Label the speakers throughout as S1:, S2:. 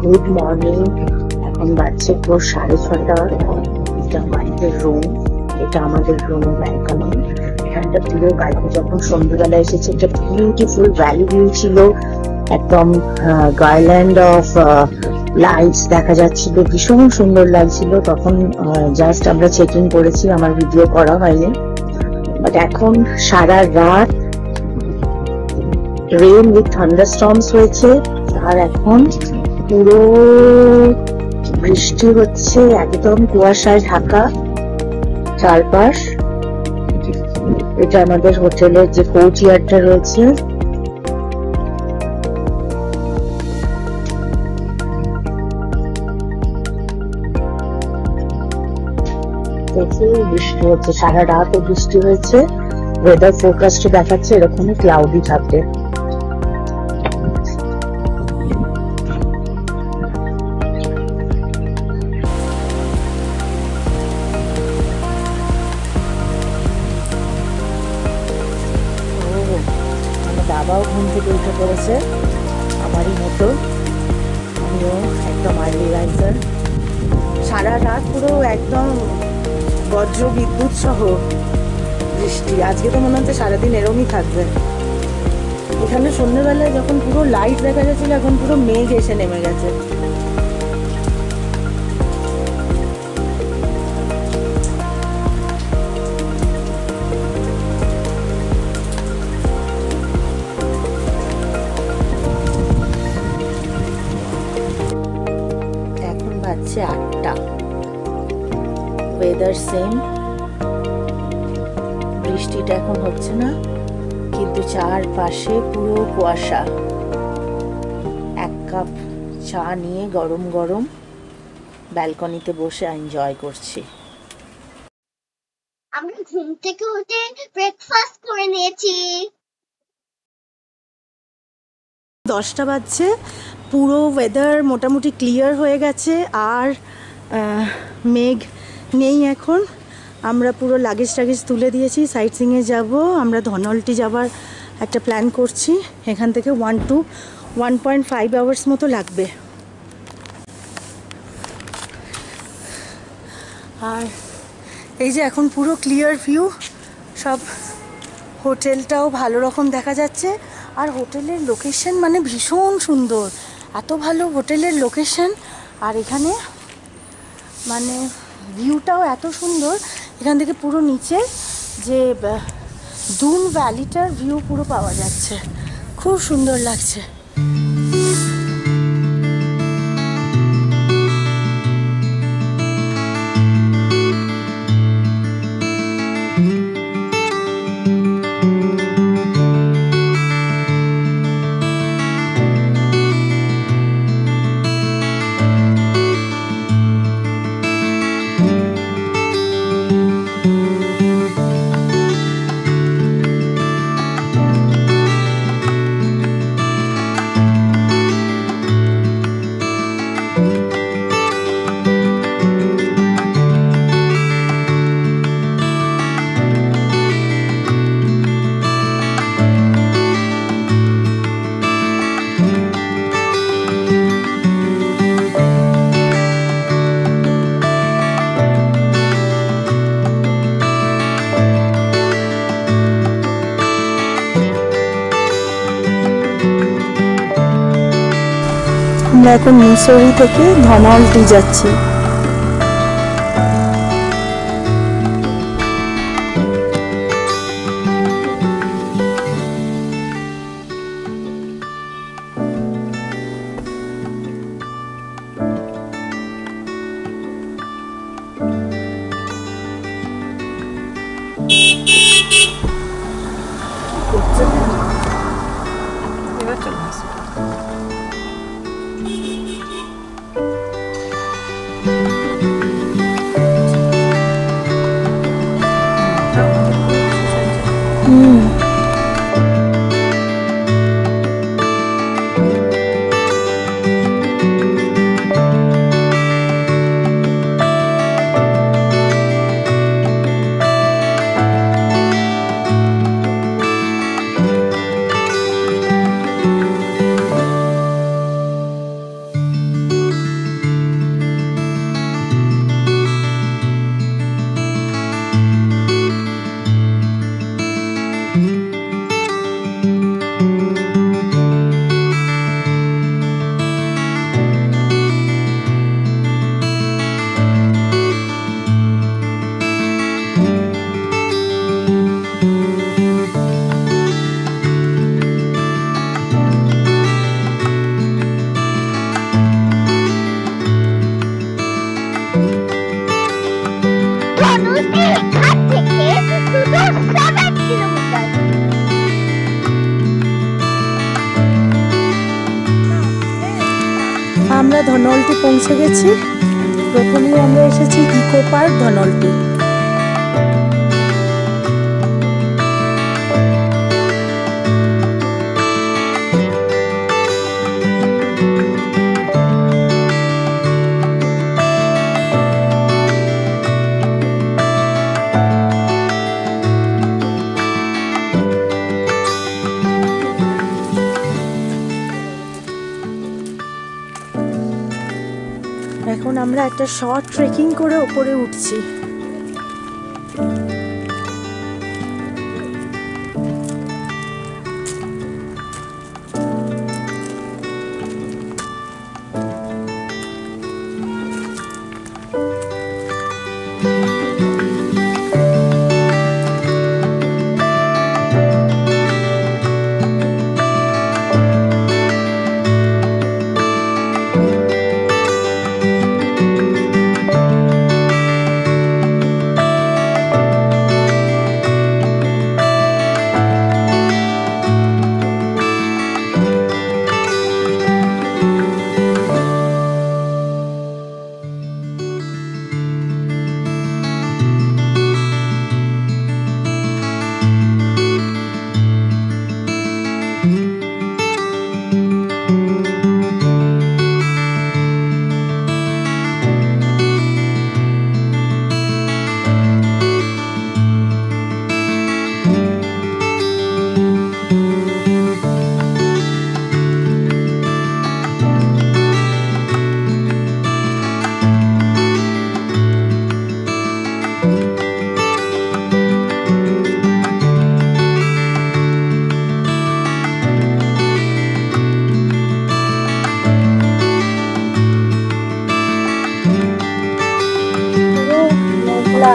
S1: Good morning. এখন বাজছে পুরো 6:30। এটা আমাদের রুম, এটা আমাদের রুম ব্যালকনি। এখানটা পুরো কালকে যখন সন্ধ্যেবেলা এসেছে, একটা বিউটিফুল ভ্যালি ভিউ ছিল, একদম গার্ল্যান্ড অফ লাইটস দেখা যাচ্ছিল, ভীষণ সুন্দর লাগছিল। তখন জাস্ট আমরা চেক ইন করেছি, আমার ভিডিও করা হয়নি। বাট এখন সারা রাত রেন উইথ থান্ডারস্টর্মস হয়েছে, আর এখন পুরো বৃষ্টি হচ্ছে, একদম কুয়াশায় ঢাকা চারপাশ। এটা আমাদের হোটেলের যে কোর্টইয়ার্ডটা রয়েছে, প্রচুর বৃষ্টি হচ্ছে, সারা রাতও বৃষ্টি হয়েছে। ওয়েদার ফোরকাস্টে দেখাচ্ছে এরকমই ক্লাউডি থাকবে। বাবাও ঘুম থেকে উঠে পড়েছে আমারই মতো, আমিও একদম আর্লি রাইজার। সারা রাত পুরো একদম বজ্র বিদ্যুৎ সহ বৃষ্টি। আজকে তো মনে হচ্ছে সারাদিন এরমই থাকবে। এখানে সন্ধ্যেবেলায় যখন পুরো লাইট দেখা যাচ্ছিল, এখন পুরো মেঘ এসে নেমে গেছে। এখন বাজছে 8টা, ওয়েদার সেম, বৃষ্টিটা এখন হচ্ছে না, কিন্তু চারপাশে পুরো কুয়াশা। এক কাপ চা নিয়ে গরম গরম ব্যালকনিতে বসে এনজয় করছি।
S2: আমরা ঘুম থেকে উঠে ব্রেকফাস্ট করে নিয়েছি।
S1: 10টা বাজছে, পুরো ওয়েদার মোটামুটি ক্লিয়ার হয়ে গেছে, আর মেঘ নেই এখন। আমরা পুরো লাগেজ টাগেজ তুলে দিয়েছি, সাইট সিংয়ে যাব। আমরা ধনলটি যাবার একটা প্ল্যান করছি, এখান থেকে 1 to 1.5 আওয়ার্স মতো লাগবে। আর এই যে এখন পুরো ক্লিয়ার ভিউ, সব হোটেলটাও ভালো রকম দেখা যাচ্ছে। আর হোটেলের লোকেশন মানে ভীষণ সুন্দর, এত ভালো হোটেলের লোকেশন। আর এখানে মানে ভিউটাও এত সুন্দর, এখান থেকে পুরো নিচে যে দুন ভ্যালিটার ভিউ পুরো পাওয়া যাচ্ছে, খুব সুন্দর লাগছে। আমরা এখন মিসৌরি থেকে ধনলটি যাচ্ছি।
S3: আমরা ধনলটি পৌঁছে গেছি। প্রথমেই আমরা এসেছি ইকো পার্ক ধনলটি। এখন আমরা একটা শর্ট ট্রেকিং করে উপরে উঠছি।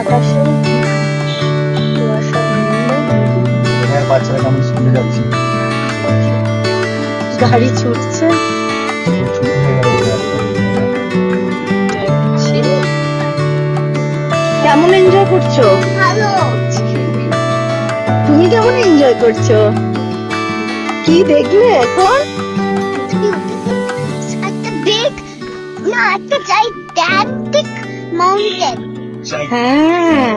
S3: আকাশে কুয়াশা
S4: হ্যাঁ, বাচ্চারা কেমন স্কুলে যাচ্ছি,
S3: গাড়ি ছুটছে।
S4: ছুটি হয়ে গেল বোধ হয়।
S3: কেমন এনজয় করছো?
S2: ভালো।
S3: তুমি কেমন এনজয় করছো? কি দেখলে এখন?
S2: একটা big, না একটা gigantic mountain.
S3: হ্যাঁ,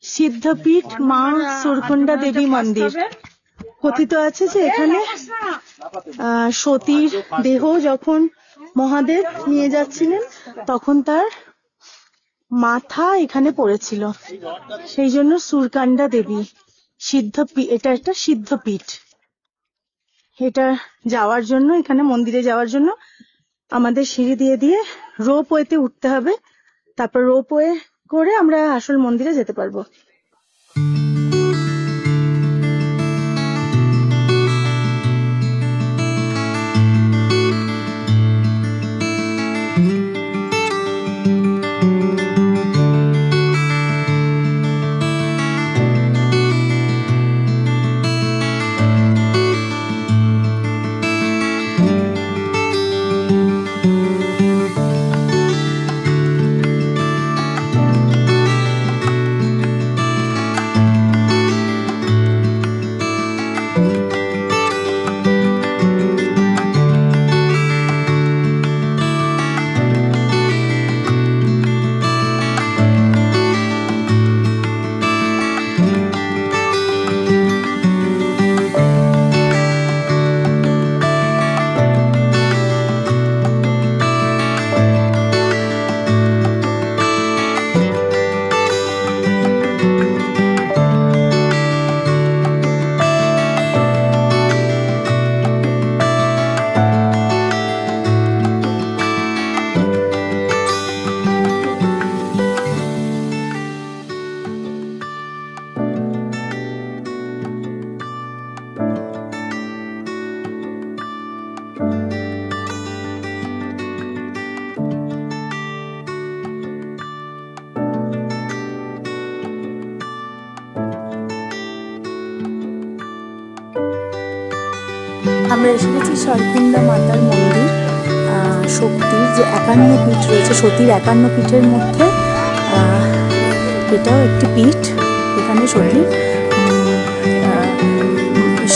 S3: সিদ্ধপীঠ মা সুরকুন্ডা দেবী মন্দির। কথিত আছে যে এখানে সতীর দেহ যখন মহাদেব নিয়ে যাচ্ছিলেন তখন তার মাথা এখানে পড়েছিল, সেই জন্য সুরকান্ডা দেবী সিদ্ধপীঠ। এটা একটা সিদ্ধপীঠ। এটা যাওয়ার জন্য, এখানে মন্দিরে যাওয়ার জন্য আমাদের সিঁড়ি দিয়ে দিয়ে রোপওয়েতে উঠতে হবে, তারপর রোপওয়ে করে আমরা আসল মন্দিরে যেতে পারবো। আমরা এসে গেছি সরকুন্ডা মাতার মন্দির।
S5: শক্তির যে 51 পীঠ রয়েছে, সতীর 51 পীঠের মধ্যে এটাও একটি পীঠ। এখানে সতীর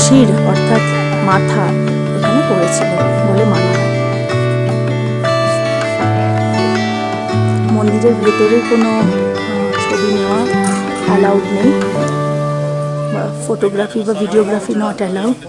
S5: শির অর্থাৎ মাথা এখানে পড়েছিল বলে মানা হয়। মন্দিরের ভেতরে কোনো ছবি নেওয়া অ্যালাউড নেই, বা ফটোগ্রাফি বা ভিডিওগ্রাফি নট অ্যালাউড।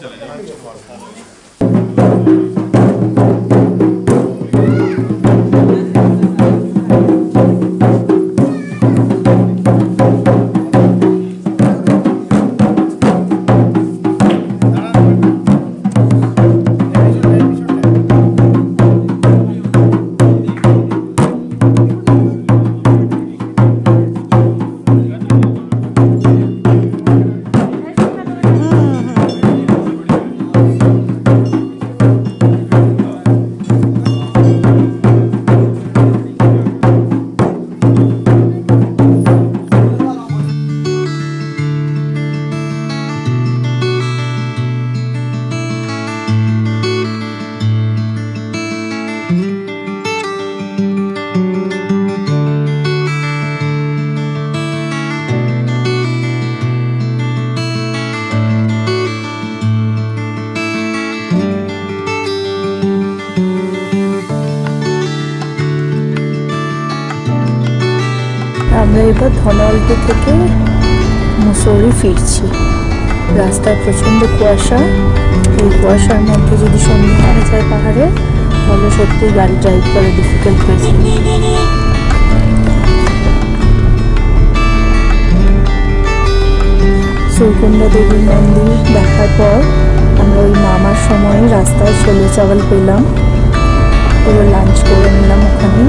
S5: আমরা এবার ধনওয়াল্টি থেকে মুসৌরি ফিরছি। রাস্তায় প্রচণ্ড কুয়াশা, এই কুয়াশার মধ্যে যদি সন্ধ্যা হয়ে যায় পাহাড়ে, তাহলে সত্যি গাড়ি ড্রাইভ করা ডিফিকাল্ট হয়েছে। সুরকুন্ডা দেবীর মন্দির দেখার পর আমরা ওই নামার সময় রাস্তায় ছোলে চাওয়াল পেলাম, পুরো লাঞ্চ করে নিলাম ওখানে।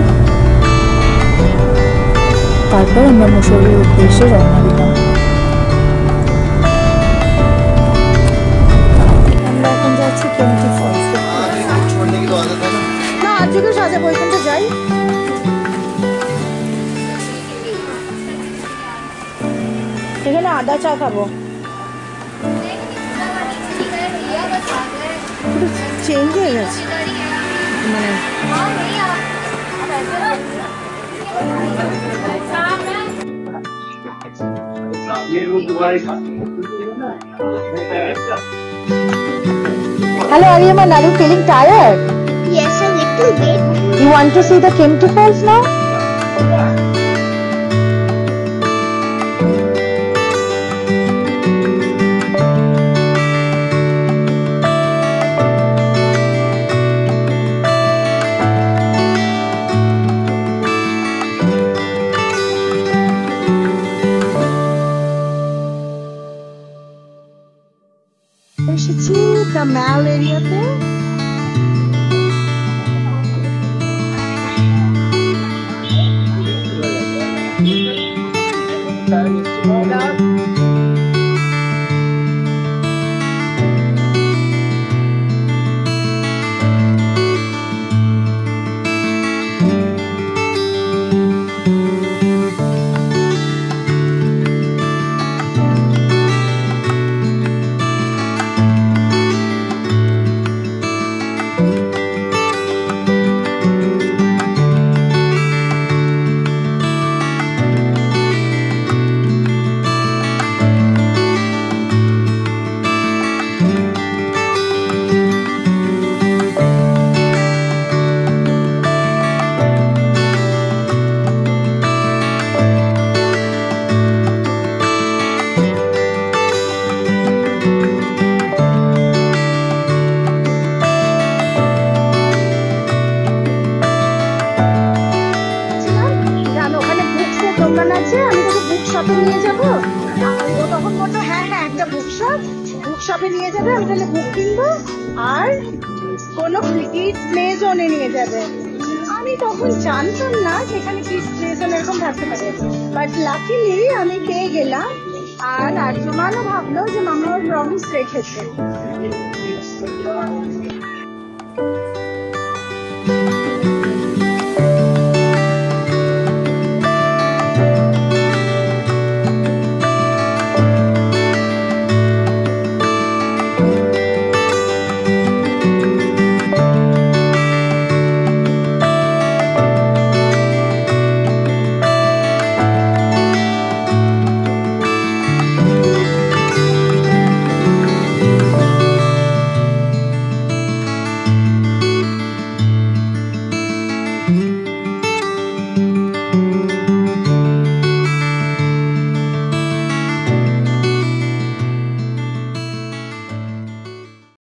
S5: তারপর আমরা মুসৌরির উদ্দেশ্যে রওনা দিলাম। আমরা এখন যাচ্ছি কেমটি ফলস। না আজকে সাজাবো, ওইখানটা যাই। এখানে আদা চা খাবো। চেঞ্জ হয়ে গেছে মানে Hello Aryaman, are you feeling tired?
S2: Yes, a little bit.
S5: You want to see the Kempty Falls now?
S3: এসেছি দ্য ম্যাল এরিয়াতে। শপে নিয়ে যাবে, আমি তাহলে বুক কিনবো আর কোনো কিডস প্লে জোনে নিয়ে যাবে। আমি তখন জানতাম না সেখানে কিডস প্লে জোন এরকম থাকতে পারে, বাট লাকিলি আমি পেয়ে গেলাম। আর আর্যমানও ভাবলো যে মামা ওর প্রমিস রেখেছে।